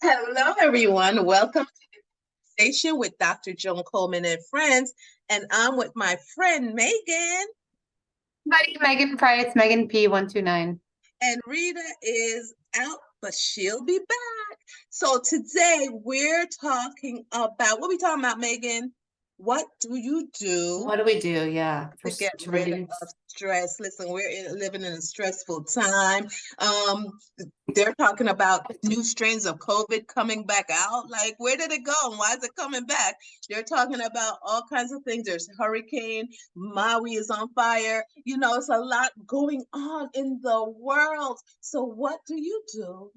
Hello, everyone. Welcome to the station with Dr. Joan Coleman and friends. And I'm with my friend Megan. Buddy, Megan Price, Megan P129. And Rita is out, but she'll be back. So today we're talking about what we talking about, Megan? What do you do What do we do? Yeah, to get to rid reduce. of stress? Listen, living in a stressful time. Um, they're talking about new strains of COVID coming back out. Like, where did it go? And why is it coming back? They're talking about all kinds of things. There's a hurricane. Maui is on fire. It's a lot going on in the world. So, what do you do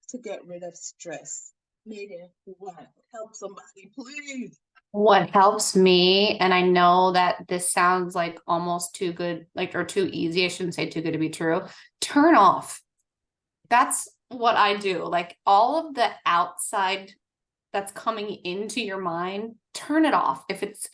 to get rid of stress? Megan, what? Help somebody, please. What helps me, and I know that this sounds like almost too good, like, or too easy. I shouldn't say too good to be true. Turn off. That's what I do. Like all of the outside that's coming into your mind, turn it off. If it's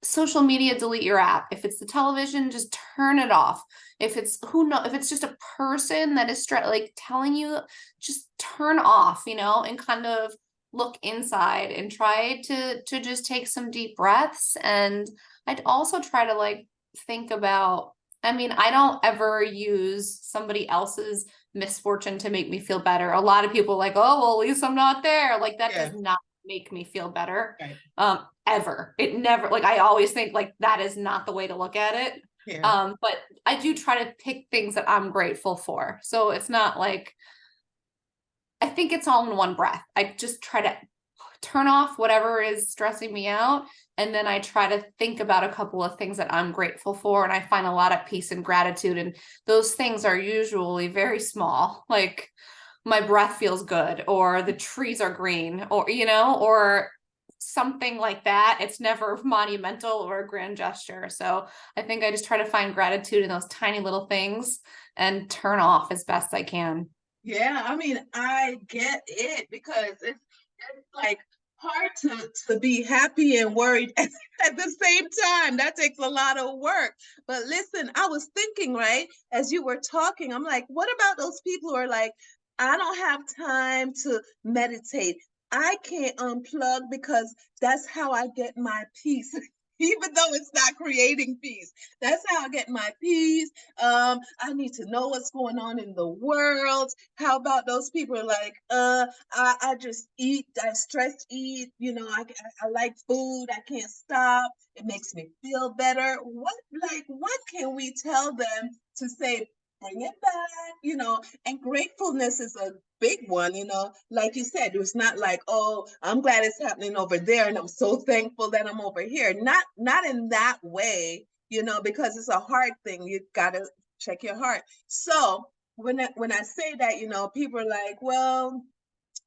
social media, delete your app. If it's the television, just turn it off. If it's if it's just a person that is like telling you, just turn off, and kind of look inside and try to just take some deep breaths. And I'd also try to like think about, I mean, I don't ever use somebody else's misfortune to make me feel better. A lot of people like, oh, well, at least I'm not there. Like that Yeah, does not make me feel better. right. Ever. It never, like, I always think like that is not the way to look at it. Yeah. But I do try to pick things that I'm grateful for. So it's not like, I think it's all in one breath. I just try to turn off whatever is stressing me out. And then I try to think about a couple of things that I'm grateful for. And I find a lot of peace and gratitude. And those things are usually very small. Like my breath feels good, or the trees are green, or something like that. It's never monumental or a grand gesture. So I think I just try to find gratitude in those tiny little things and turn off as best I can. Yeah, I mean, I get it because it's like hard to be happy and worried at the same time. That takes a lot of work. But listen, I was thinking, right, as you were talking, I'm like, what about those people who are like, I don't have time to meditate. I can't unplug because that's how I get my peace. Even though it's not creating peace, that's how I get my peace. I need to know what's going on in the world. How about those people are like, I just eat, I stress eat, I like food, I can't stop. It makes me feel better. What can we tell them to say, bring it back, and gratefulness is a big one, like you said, it's not like, oh, I'm glad it's happening over there and I'm so thankful that I'm over here. Not in that way, because it's a hard thing. You gotta check your heart. So when I say that, people are like, well,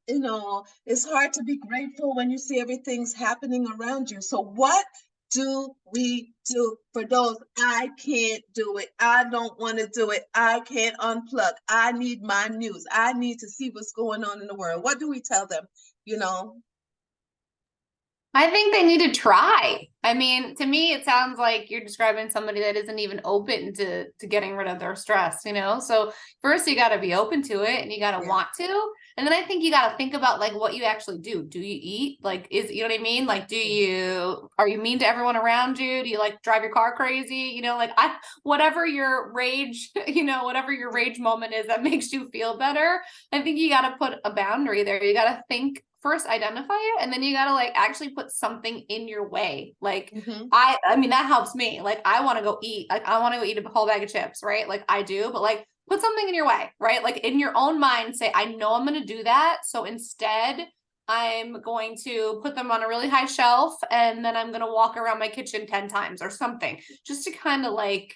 it's hard to be grateful when you see everything's happening around you. So what do we do for those? I can't do it. I don't want to do it. I can't unplug. I need my news. I need to see what's going on in the world. What do we tell them? You know? I think they need to try. I mean, to me, it sounds like you're describing somebody that isn't even open to getting rid of their stress. So first you got to be open to it and you got to Yeah. want to. And then I think you got to think about like what you actually do. Do you eat? Like, you know what I mean? Like, are you mean to everyone around you? Do you like drive your car crazy? Like whatever your rage, whatever your rage moment is that makes you feel better. I think you got to put a boundary there. You got to think first, identify it, and then you got to like actually put something in your way. Like Mm-hmm. I mean that helps me. Like I want to go eat. Like I want to go eat a whole bag of chips, right? Like I do, but like put something in your way, right? Like in your own mind say I know I'm going to do that. So instead I'm going to put them on a really high shelf and then I'm going to walk around my kitchen 10 times or something just to kind of like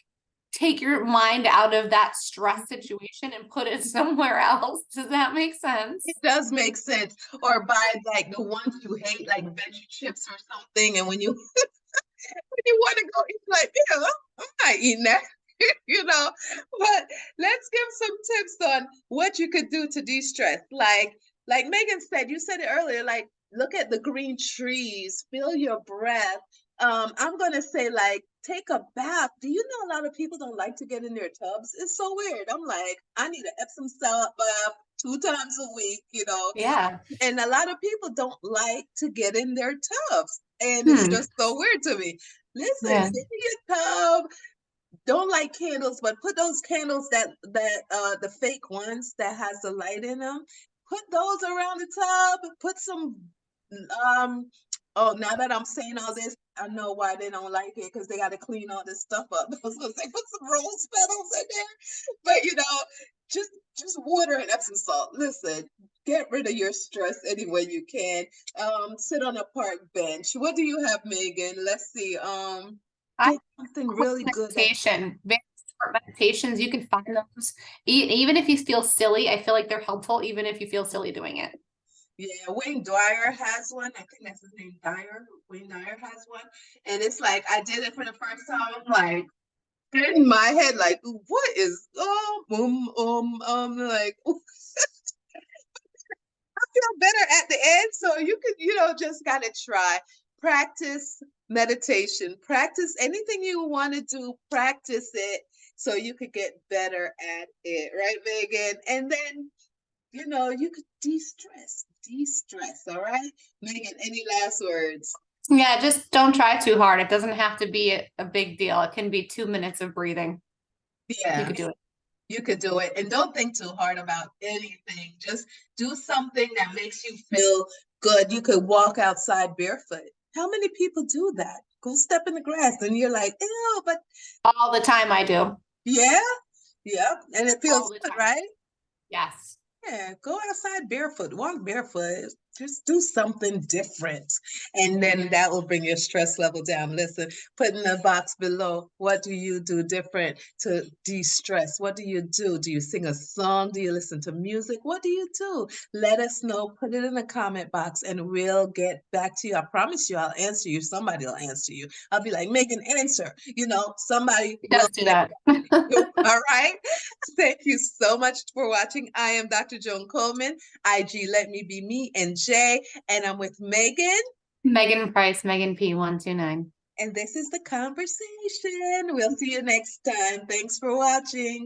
take your mind out of that stress situation and put it somewhere else. Does that make sense? It does make sense. Or buy like the ones you hate, like veggie chips or something. And when you when you want to go eat, like, I'm not eating that. But let's give some tips on what you could do to de-stress. Like Megan said, you said it earlier, like look at the green trees, feel your breath. I'm gonna say like take a bath. Do you know a lot of people don't like to get in their tubs? It's so weird. I'm like, I need an Epsom salt bath 2 times a week, Yeah. and a lot of people don't like to get in their tubs. And it's Hmm. just so weird to me. Listen, Yeah. get in your tub. Don't light candles, but put those candles that the fake ones that has the light in them. Put those around the tub. Put some um oh, now that I'm saying all this, I know why they don't like it, because they got to clean all this stuff up. I was gonna say put some rose petals in there, but just just water and Epsom salt. Listen, get rid of your stress any way you can. Sit on a park bench. What do you have, Megan? Let's see. I Get something quick really good that. meditation, very short meditations. You can find those. Even if you feel silly, I feel like they're helpful, even if you feel silly doing it. Yeah, Wayne Dyer has one. I think that's his name, Dyer. Wayne Dyer has one. And it's like I did it for the first time. I'm like in my head, like, what is like feel better at the end. So you could, just gotta try. Practice meditation. Practice anything you want to do, practice it so you could get better at it, right, Megan? And then you could de-stress. De-stress, all right? Megan, any last words? Yeah, just don't try too hard. It doesn't have to be a big deal. It can be 2 minutes of breathing. You Yeah, could do it. you could do it. And don't think too hard about anything. Just do something that makes you feel good. You could walk outside barefoot. How many people do that? Go step in the grass and you're like, ew, but All the time I do. yeah, yeah. And it feels All the good, time. right? Yes. Yeah, go outside barefoot, walk barefoot, just do something different. And then that will bring your stress level down. Listen, put in the box below, what do you do different to de-stress? What do you do? Do you sing a song? Do you listen to music? What do you do? Let us know, put it in the comment box, and we'll get back to you. I promise you, I'll answer you. Somebody will answer you. I'll be like, make an answer. Somebody It will does do get that. all right. Thank you so much for watching. I am Dr. Joan Coleman, IG Let Me Be Me and Jay, and I'm with Megan. Megan Price, Megan P129. And this is the conversation. We'll see you next time. Thanks for watching.